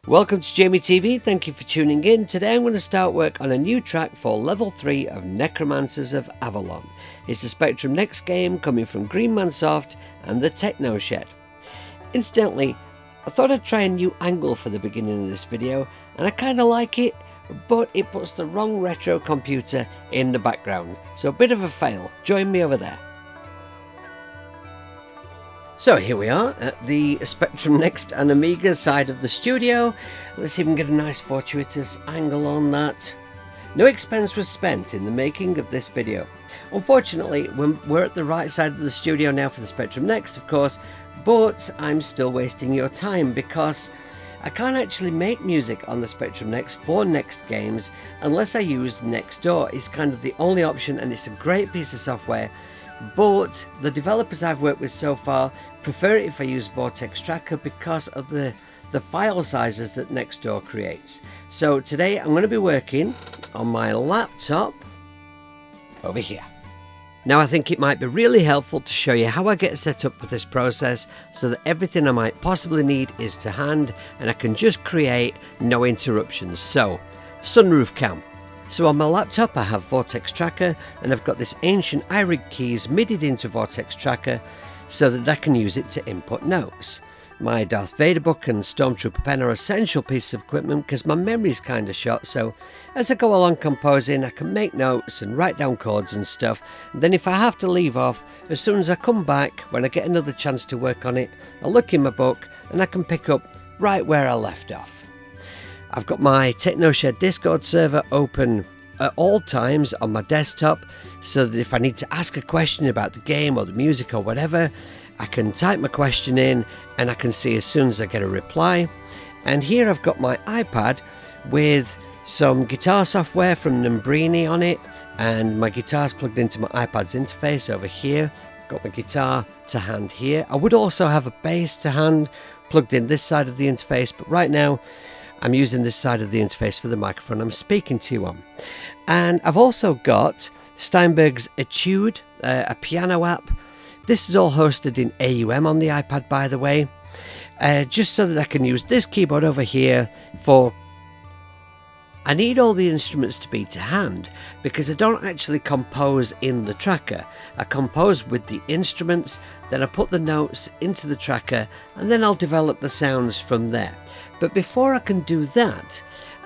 Welcome to Jamie TV, thank you for tuning in. Today I'm going to start work on a new track for level 3 of Necromancers of Avalon. It's the Spectrum Next game coming from Greenmansoft and the Techno Shed. Incidentally, I thought I'd try a new angle for the beginning of this video, and I kind of like it, but it puts the wrong retro computer in the background. So a bit of a fail, join me over there. So here we are at the Spectrum Next and Amiga side of the studio. Let's see if we can get a nice fortuitous angle on that. No expense was spent in the making of this video. Unfortunately, we're at the right side of the studio now for the Spectrum Next, of course, but I'm still wasting your time because I can't actually make music on the Spectrum Next for Next games unless I use Nextdoor. It's kind of the only option, and it's a great piece of software. But the developers I've worked with so far prefer it if I use Vortex Tracker because of the file sizes that Nextdoor creates. So today I'm going to be working on my laptop over here. Now I think it might be really helpful to show you how I get set up for this process so that everything I might possibly need is to hand and I can just create no interruptions. So, Sunroof Cam. So on my laptop I have Vortex Tracker and I've got this ancient Ivory keys MIDI'd into Vortex Tracker so that I can use it to input notes. My Darth Vader book and Stormtrooper pen are essential pieces of equipment because my memory's kind of shot, so as I go along composing I can make notes and write down chords and stuff, and then if I have to leave off, as soon as I come back when I get another chance to work on it, I'll look in my book and I can pick up right where I left off. I've got my Techno Shed Discord server open at all times on my desktop so that if I need to ask a question about the game or the music or whatever, I can type my question in and I can see as soon as I get a reply. And here I've got my iPad with some guitar software from Nambrini on it, and my guitar's plugged into my iPad's interface over here. Got my guitar to hand here. I would also have a bass to hand plugged in this side of the interface, but right now I'm using this side of the interface for the microphone I'm speaking to you on. And I've also got Steinberg's Etude, a piano app. This is all hosted in AUM on the iPad, by the way, just so that I can use this keyboard over here for... I need all the instruments to be to hand because I don't actually compose in the tracker. I compose with the instruments, then I put the notes into the tracker, and then I'll develop the sounds from there. But before I can do that,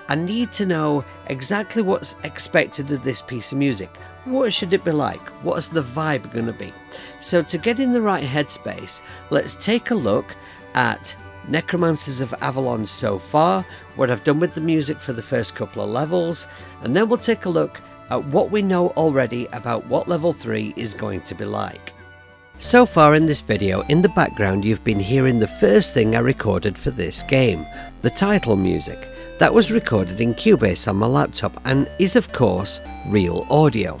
I need to know exactly what's expected of this piece of music. What should it be like? What's the vibe going to be? So to get in the right headspace, let's take a look at Necromancers of Avalon so far, what I've done with the music for the first couple of levels, and then we'll take a look at what we know already about what level 3 is going to be like. So far in this video, in the background you've been hearing the first thing I recorded for this game, the title music. That was recorded in Cubase on my laptop and is of course real audio.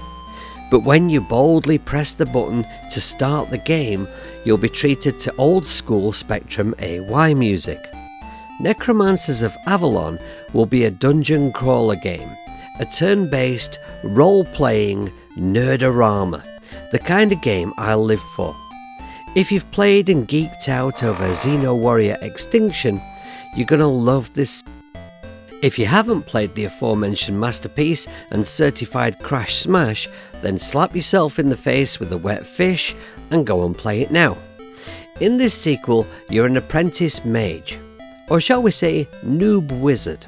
But when you boldly press the button to start the game, you'll be treated to old school Spectrum AY music. Necromancers of Avalon will be a dungeon crawler game, a turn-based, role-playing nerdorama, the kind of game I'll live for. If you've played and geeked out over Xeno Warrior Extinction, you're gonna love this. If you haven't played the aforementioned masterpiece and certified crash smash, then slap yourself in the face with a wet fish and go and play it now. In this sequel, you're an apprentice mage, or shall we say noob wizard,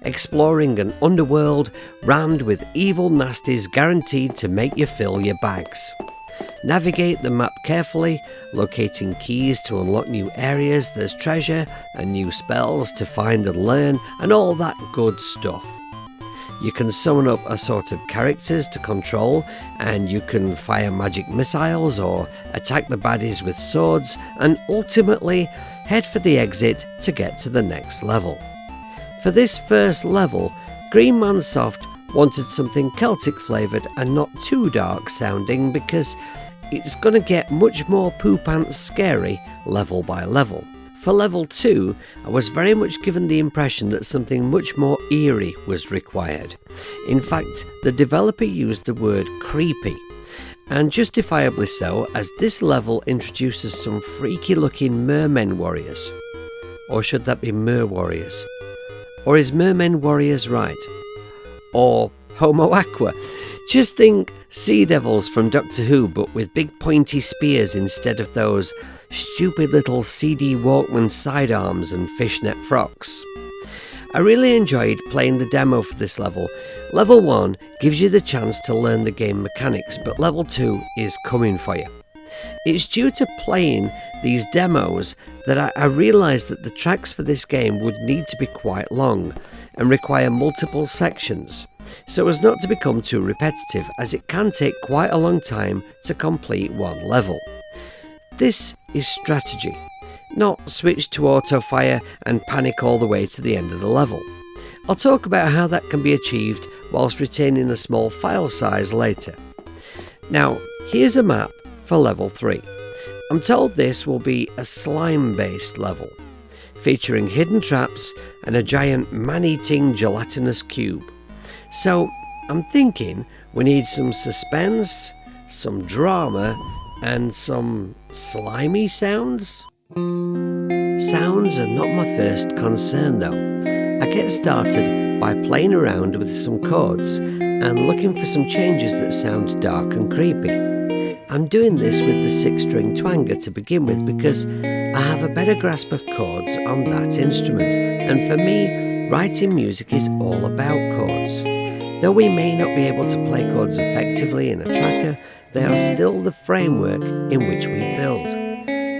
exploring an underworld rammed with evil nasties guaranteed to make you fill your bags. Navigate the map carefully, locating keys to unlock new areas, there's treasure and new spells to find and learn, and all that good stuff. You can summon up assorted characters to control, and you can fire magic missiles or attack the baddies with swords, and ultimately head for the exit to get to the next level. For this first level, Greenmansoft wanted something Celtic flavoured and not too dark sounding because it's going to get much more poo-pants scary level by level. For level 2, I was very much given the impression that something much more eerie was required. In fact, the developer used the word creepy, and justifiably so, as this level introduces some freaky looking mermen warriors. Or should that be mer warriors? Or is Merman Warriors right? Or Homo Aqua? Just think Sea Devils from Doctor Who, but with big pointy spears instead of those stupid little CD Walkman sidearms and fishnet frocks. I really enjoyed playing the demo for this level. Level 1 gives you the chance to learn the game mechanics, but level 2 is coming for you. It's due to playing these demos that I realised that the tracks for this game would need to be quite long and require multiple sections, so as not to become too repetitive, as it can take quite a long time to complete one level. This is strategy, not switch to auto fire and panic all the way to the end of the level. I'll talk about how that can be achieved whilst retaining a small file size later. Now, here's a map for level 3. I'm told this will be a slime based level, featuring hidden traps and a giant man-eating gelatinous cube. So I'm thinking we need some suspense, some drama, and some slimy sounds. Sounds are not my first concern though. I get started by playing around with some chords and looking for some changes that sound dark and creepy. I'm doing this with the 6-string twanger to begin with because I have a better grasp of chords on that instrument, and for me, writing music is all about chords. Though we may not be able to play chords effectively in a tracker, they are still the framework in which we build.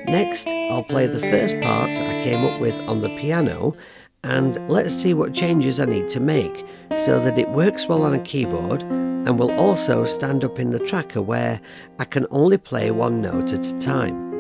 Next, I'll play the first part I came up with on the piano, and let's see what changes I need to make so that it works well on a keyboard and will also stand up in the tracker where I can only play one note at a time.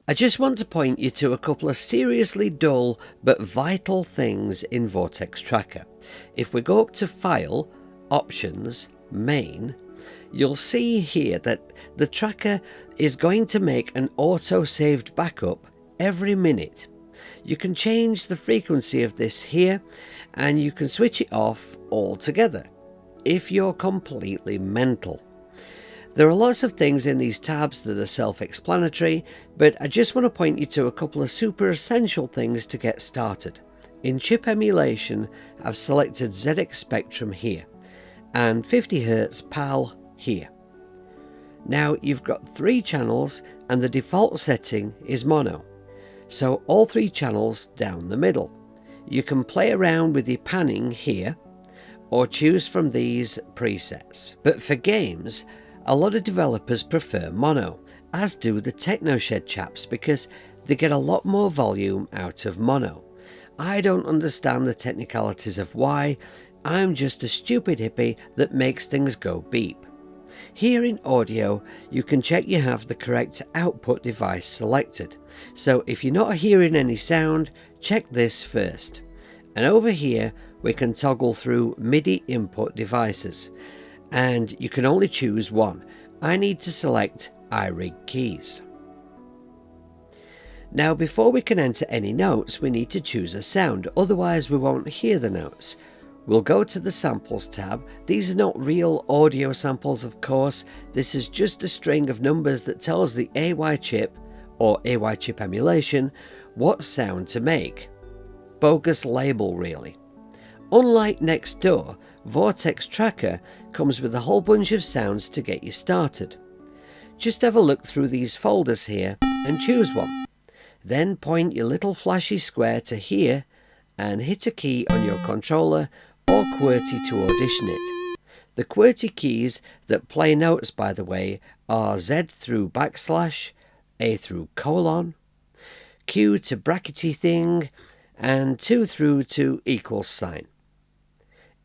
I just want to point you to a couple of seriously dull but vital things in Vortex Tracker. If we go up to File, Options, Main, you'll see here that the tracker is going to make an auto-saved backup every minute. You can change the frequency of this here, and you can switch it off altogether if you're completely mental. There are lots of things in these tabs that are self-explanatory, but I just want to point you to a couple of super essential things to get started. In chip emulation, I've selected ZX Spectrum here, and 50Hz PAL here. Now you've got 3 channels, and the default setting is mono, so all 3 channels down the middle. You can play around with your panning here, or choose from these presets. But for games, a lot of developers prefer mono, as do the TechnoShed chaps, because they get a lot more volume out of mono. I don't understand the technicalities of why. I'm just a stupid hippie that makes things go beep. Here in audio, you can check you have the correct output device selected. So if you're not hearing any sound, check this first. And over here, we can toggle through MIDI input devices, and you can only choose one. I need to select Ivory keys. Now before we can enter any notes, we need to choose a sound, otherwise we won't hear the notes. We'll go to the Samples tab. These are not real audio samples, of course. This is just a string of numbers that tells the AY chip, or AY chip emulation, what sound to make. Bogus label really. Unlike next door, Vortex Tracker comes with a whole bunch of sounds to get you started. Just have a look through these folders here and choose one. Then point your little flashy square to here and hit a key on your controller or QWERTY to audition it. The QWERTY keys that play notes, by the way, are Z through backslash, A through colon, Q to brackety thing, and 2 through to equals sign.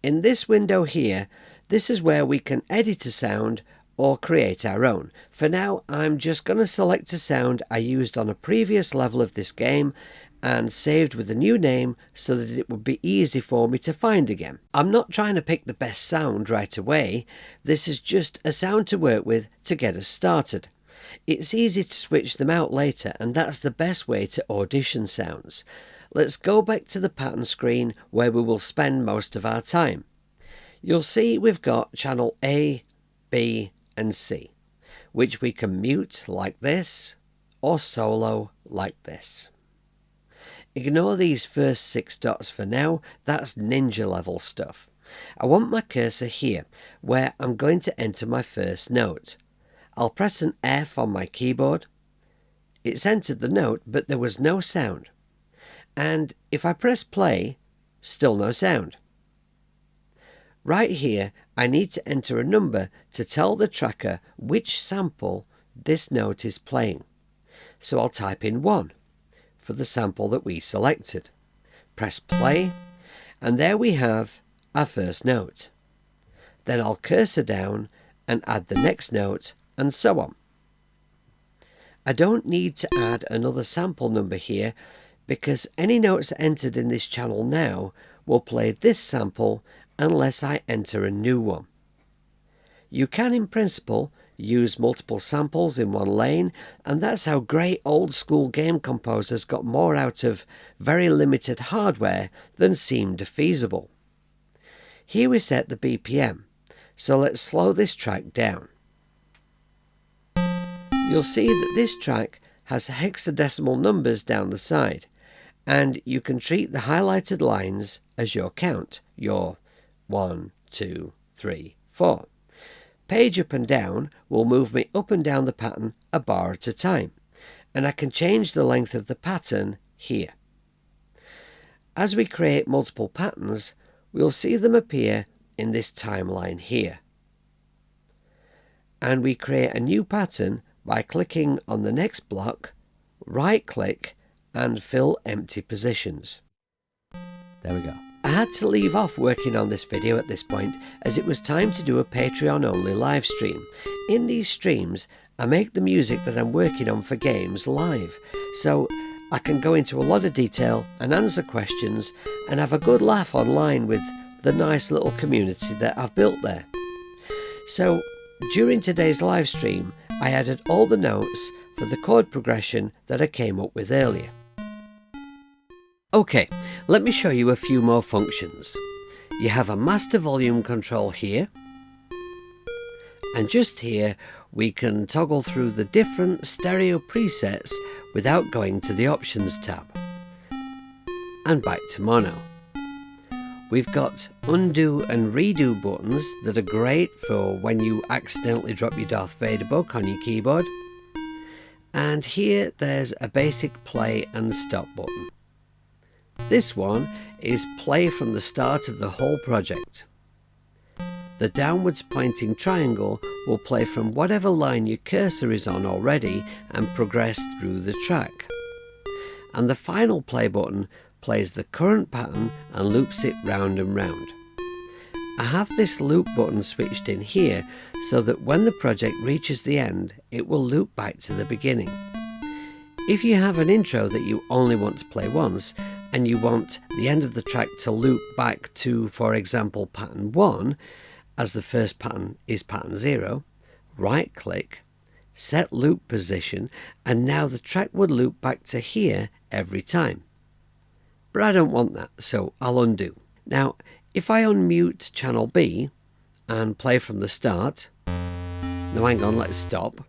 In this window here, this is where we can edit a sound or create our own. For now, I'm just going to select a sound I used on a previous level of this game and saved with a new name so that it would be easy for me to find again. I'm not trying to pick the best sound right away. This is just a sound to work with to get us started. It's easy to switch them out later, and that's the best way to audition sounds. Let's go back to the pattern screen where we will spend most of our time. You'll see we've got channel A, B and C, which we can mute like this or solo like this. Ignore these first 6 dots for now, that's ninja level stuff. I want my cursor here, where I'm going to enter my first note. I'll press an F on my keyboard. It's entered the note, but there was no sound. And if I press play, still no sound. Right here, I need to enter a number to tell the tracker which sample this note is playing. So I'll type in 1 for the sample that we selected. Press play, and there we have our first note. Then I'll cursor down and add the next note, and so on. I don't need to add another sample number here because any notes entered in this channel now will play this sample unless I enter a new one. You can, in principle, use multiple samples in one lane, and that's how great old school game composers got more out of very limited hardware than seemed feasible. Here we set the BPM, so let's slow this track down. You'll see that this track has hexadecimal numbers down the side, and you can treat the highlighted lines as your count, your 1, 2, 3, 4. Page up and down will move me up and down the pattern a bar at a time, and I can change the length of the pattern here. As we create multiple patterns, we'll see them appear in this timeline here. And we create a new pattern by clicking on the next block, right click and fill empty positions. There we go. I had to leave off working on this video at this point as it was time to do a Patreon only live stream. In these streams I make the music that I'm working on for games live, so I can go into a lot of detail and answer questions and have a good laugh online with the nice little community that I've built there. So during today's live stream I added all the notes for the chord progression that I came up with earlier. Okay, let me show you a few more functions. You have a master volume control here, and just here we can toggle through the different stereo presets without going to the options tab. And back to mono. We've got undo and redo buttons that are great for when you accidentally drop your Darth Vader book on your keyboard. And here there's a basic play and stop button. This one is play from the start of the whole project. The downwards pointing triangle will play from whatever line your cursor is on already and progress through the track. And the final play button plays the current pattern and loops it round and round. I have this loop button switched in here so that when the project reaches the end it will loop back to the beginning. If you have an intro that you only want to play once and you want the end of the track to loop back to, for example, pattern 1, as the first pattern is pattern 0, right click, set loop position, and now the track would loop back to here every time. But I don't want that, so I'll undo. Now, if I unmute channel B and play from the start, no, hang on, let's stop.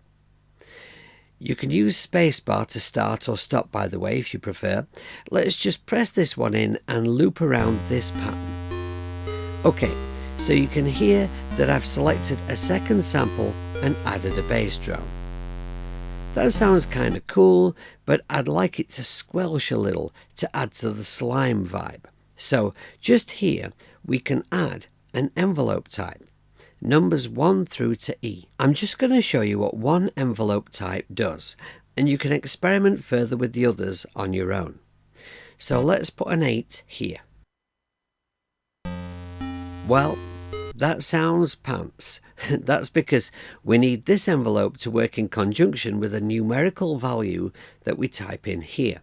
You can use spacebar to start or stop, by the way, if you prefer. Let's just press this one in and loop around this pattern. Okay, so you can hear that I've selected a second sample and added a bass drum. That sounds kind of cool, but I'd like it to squelch a little to add to the slime vibe. So just here we can add an envelope type, numbers 1 through to E. I'm just going to show you what one envelope type does, and you can experiment further with the others on your own. So let's put an 8 here. Well, that sounds pants. That's because we need this envelope to work in conjunction with a numerical value that we type in here.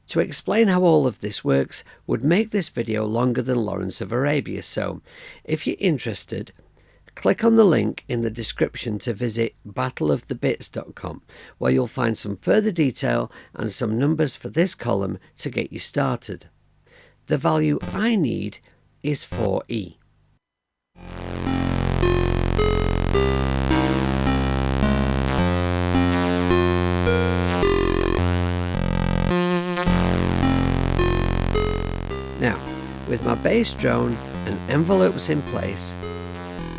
To explain how all of this works would make this video longer than Lawrence of Arabia, so if you're interested, Click on the link in the description to visit battleofthebits.com, where you'll find some further detail and some numbers for this column to get you started. The value I need is 4E. Now, with my bass drone and envelopes in place,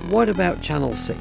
what about channel C?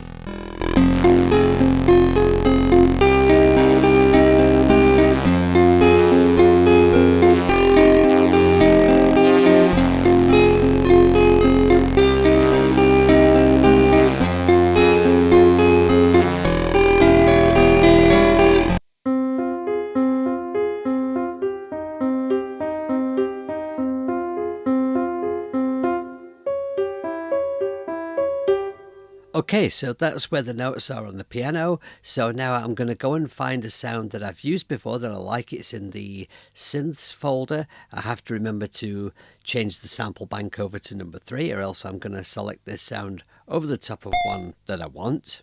Okay, so that's where the notes are on the piano. So now I'm going to go and find a sound that I've used before that I like. It's in the synths folder. I have to remember to change the sample bank over to number 3, or else I'm going to select this sound over the top of one that I want.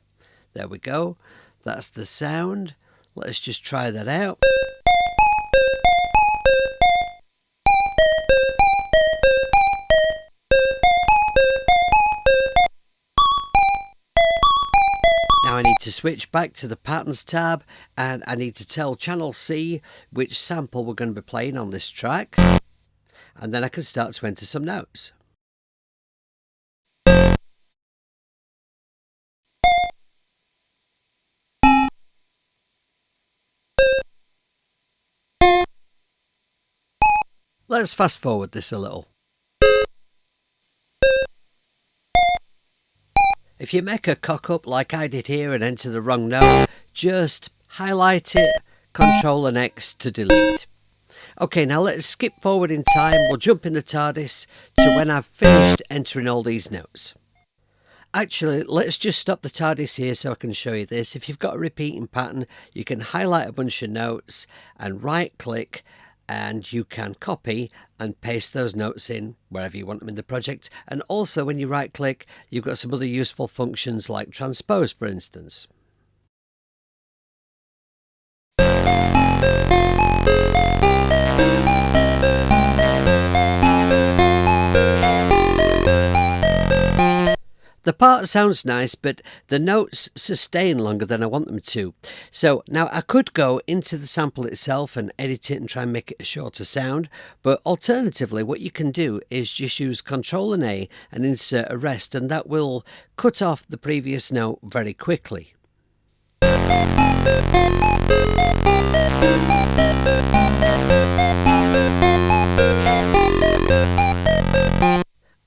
There we go. That's the sound. Let's just try that out. Now I need to switch back to the Patterns tab, and I need to tell channel C which sample we're going to be playing on this track, and then I can start to enter some notes. Let's fast forward this a little. If you make a cock up like I did here and enter the wrong note, just highlight it, Ctrl and X to delete. Okay, now let's skip forward in time. We'll jump in the TARDIS to when I've finished entering all these notes. Actually, let's just stop the TARDIS here so I can show you this. If you've got a repeating pattern, you can highlight a bunch of notes and right click, and you can copy and paste those notes in wherever you want them in the project. And also when you right click, you've got some other useful functions like transpose, for instance. The part sounds nice, but the notes sustain longer than I want them to. So now I could go into the sample itself and edit it and try and make it a shorter sound, but alternatively what you can do is just use Ctrl and A and insert a rest, and that will cut off the previous note very quickly.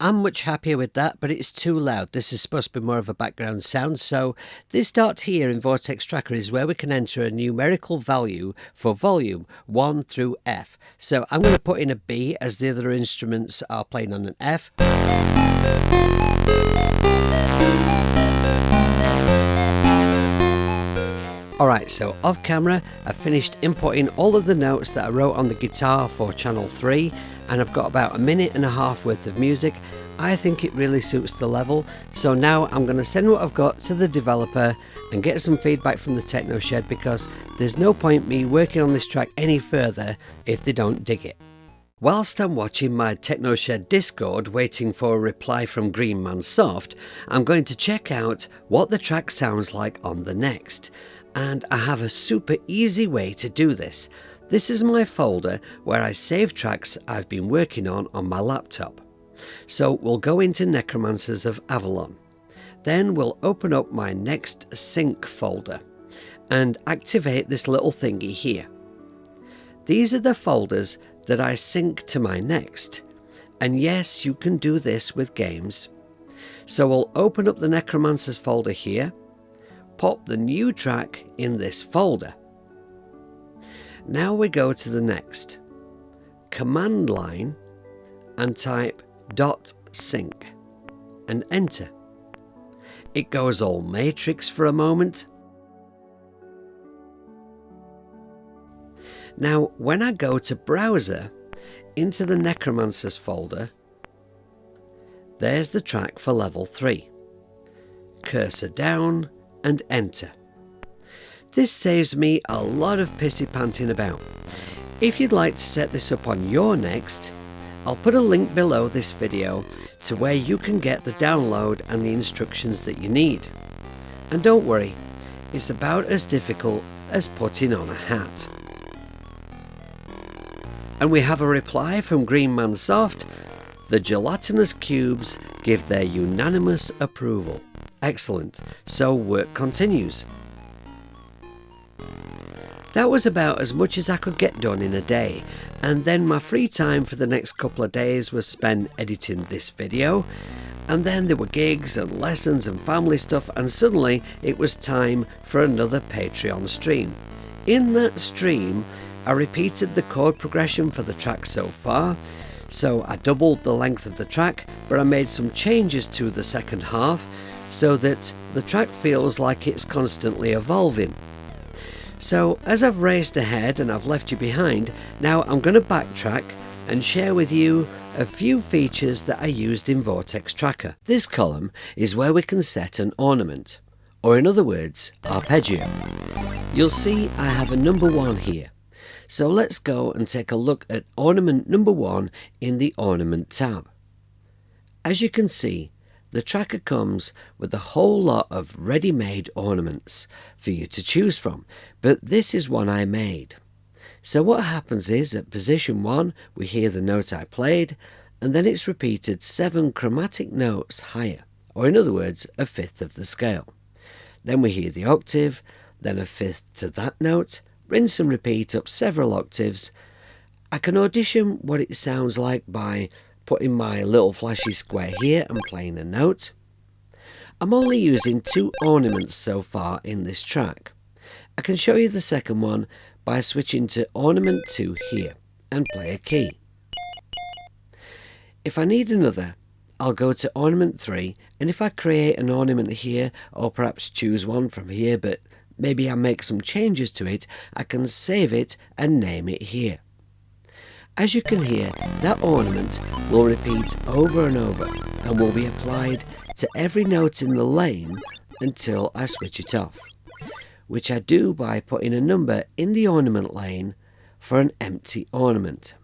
I'm much happier with that, but it's too loud. This is supposed to be more of a background sound. So this dot here in Vortex Tracker is where we can enter a numerical value for volume 1 through F. So I'm going to put in a B as the other instruments are playing on an F. Alright, so off camera, I've finished inputting all of the notes that I wrote on the guitar for channel 3, and I've got about 1.5 minutes worth of music. I think it really suits the level, so now I'm going to send what I've got to the developer and get some feedback from the Techno Shed, because there's no point me working on this track any further if they don't dig it. Whilst I'm watching my Techno Shed Discord waiting for a reply from Green Man Soft, I'm going to check out what the track sounds like on the next. And I have a super easy way to do this. This is my folder where I save tracks I've been working on my laptop. So we'll go into Necromancers of Avalon. Then we'll open up my next sync folder and activate this little thingy here. These are the folders that I sync to my next. And yes, you can do this with games. So we'll open up the Necromancers folder here, pop the new track in this folder. Now we go to the next command line and type .sync and enter. It goes all matrix for a moment. Now when I go to browser into the Necromancers folder, there's the track for level 3. cursor down and enter. This saves me a lot of pissy panting about. If you'd like to set this up on your next, I'll put a link below this video to where you can get the download and the instructions that you need. And don't worry, it's about as difficult as putting on a hat. And we have a reply from Greenman Soft. The gelatinous cubes give their unanimous approval. Excellent, so work continues. That was about as much as I could get done in a day, and then my free time for the next couple of days was spent editing this video, and then there were gigs and lessons and family stuff, and suddenly it was time for another Patreon stream. In that stream I repeated the chord progression for the track so far, so I doubled the length of the track, but I made some changes to the second half so that the track feels like it's constantly evolving. So as I've raced ahead and I've left you behind, now I'm going to backtrack and share with you a few features that I used in Vortex Tracker. This column is where we can set an ornament, or in other words, arpeggio. You'll see I have a number 1 here. So let's go and take a look at ornament number 1 in the Ornament tab. As you can see, the tracker comes with a whole lot of ready-made ornaments for you to choose from, but this is one I made. So what happens is at position 1 we hear the note I played, and then it's repeated 7 chromatic notes higher, or in other words a fifth of the scale. Then we hear the octave, then a fifth to that note, rinse and repeat up several octaves. I can audition what it sounds like by putting my little flashy square here and playing a note. I'm only using 2 ornaments so far in this track. I can show you the second one by switching to ornament 2 here and play a key. If I need another, I'll go to ornament 3, and if I create an ornament here, or perhaps choose one from here, but maybe I make some changes to it, I can save it and name it here. As you can hear, that ornament will repeat over and over and will be applied to every note in the lane until I switch it off, which I do by putting a number in the ornament lane for an empty ornament.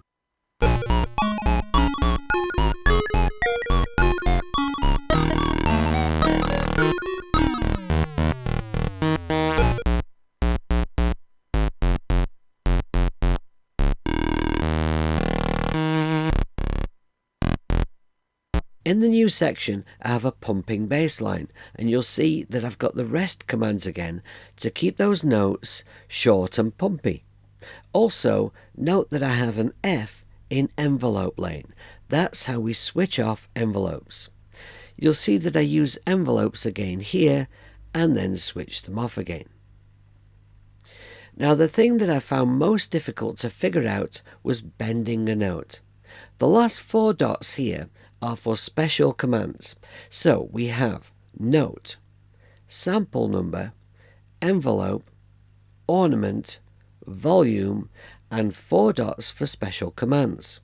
In the new section I have a pumping bass line, and you'll see that I've got the rest commands again to keep those notes short and pumpy. Also note that I have an F in envelope lane. That's how we switch off envelopes. You'll see that I use envelopes again here and then switch them off again. Now the thing that I found most difficult to figure out was bending a note. The last 4 dots here are for special commands. So we have note, sample number, envelope, ornament, volume, and 4 dots for special commands.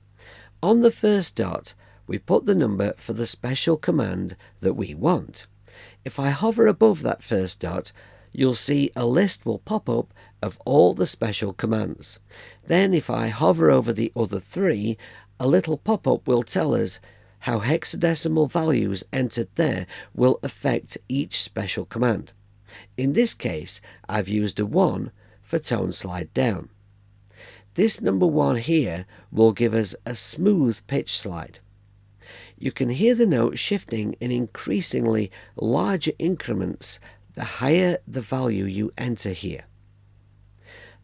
On the first dot we put the number for the special command that we want. If I hover above that first dot, you'll see a list will pop up of all the special commands. Then if I hover over the other 3, a little pop-up will tell us how hexadecimal values entered there will affect each special command. In this case, I've used a 1 for tone slide down. This number 1 here will give us a smooth pitch slide. You can hear the note shifting in increasingly larger increments the higher the value you enter here.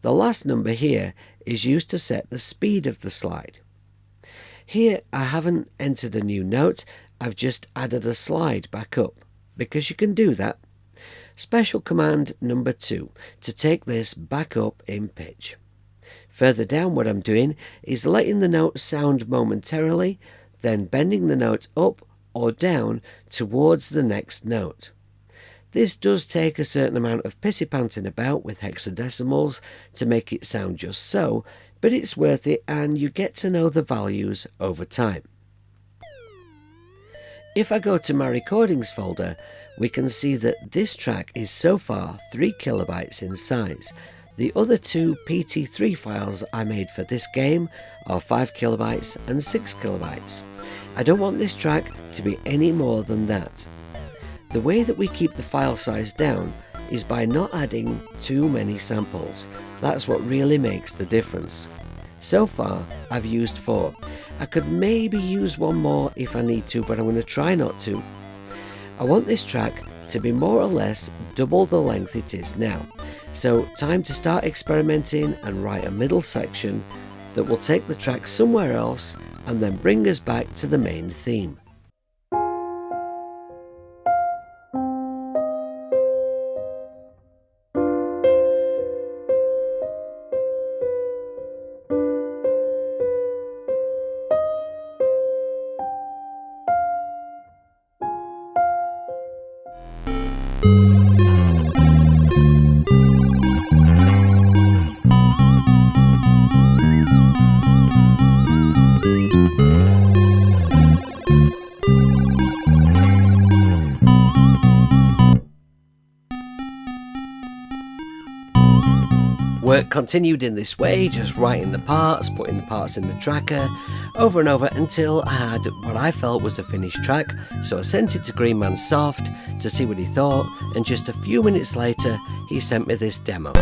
The last number here is used to set the speed of the slide. Here I haven't entered a new note, I've just added a slide back up, because you can do that. Special command number 2 to take this back up in pitch. Further down, what I'm doing is letting the note sound momentarily, then bending the note up or down towards the next note. This does take a certain amount of pissy panting about with hexadecimals to make it sound just so, but it's worth it and you get to know the values over time. If I go to my recordings folder, we can see that this track is so far 3 kilobytes in size. The other two PT3 files I made for this game are 5 kilobytes and 6 kilobytes. I don't want this track to be any more than that. The way that we keep the file size down is by not adding too many samples. That's what really makes the difference. So far I've used 4. I could maybe use one more if I need to, but I'm going to try not to. I want this track to be more or less double the length it is now. So time to start experimenting and write a middle section that will take the track somewhere else and then bring us back to the main theme. Work continued in this way, just writing the parts, putting the parts in the tracker, over and over until I had what I felt was a finished track, so I sent it to Green Man Soft to see what he thought, and just a few minutes later he sent me this demo.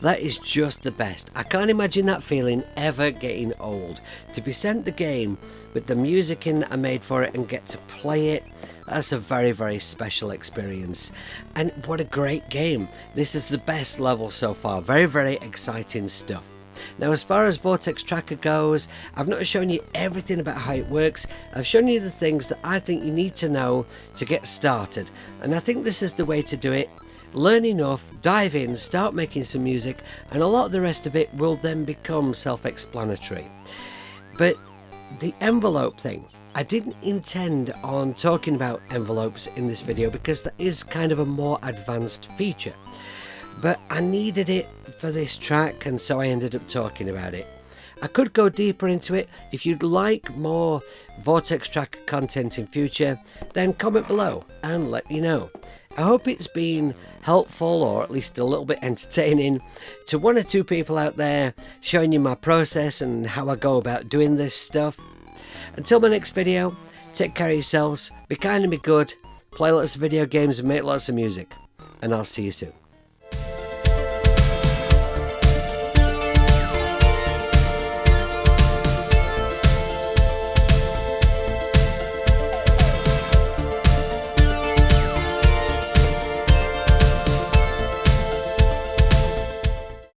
That is just the best. I can't imagine that feeling ever getting old. To be sent the game with the music in that I made for it and get to play it, that's a very, very special experience. And what a great game. This is the best level so far. Very, very exciting stuff. Now, as far as Vortex Tracker goes, I've not shown you everything about how it works. I've shown you the things that I think you need to know to get started. And I think this is the way to do it. Learn enough, dive in, start making some music, and a lot of the rest of it will then become self-explanatory. But the envelope thing, I didn't intend on talking about envelopes in this video because that is kind of a more advanced feature. But I needed it for this track, and so I ended up talking about it. I could go deeper into it. If you'd like more Vortex Tracker content in future, then comment below and let me know. I hope it's been helpful, or at least a little bit entertaining, to 1 or 2 people out there, showing you my process and how I go about doing this stuff. Until my next video, take care of yourselves, be kind and be good, play lots of video games and make lots of music, and I'll see you soon.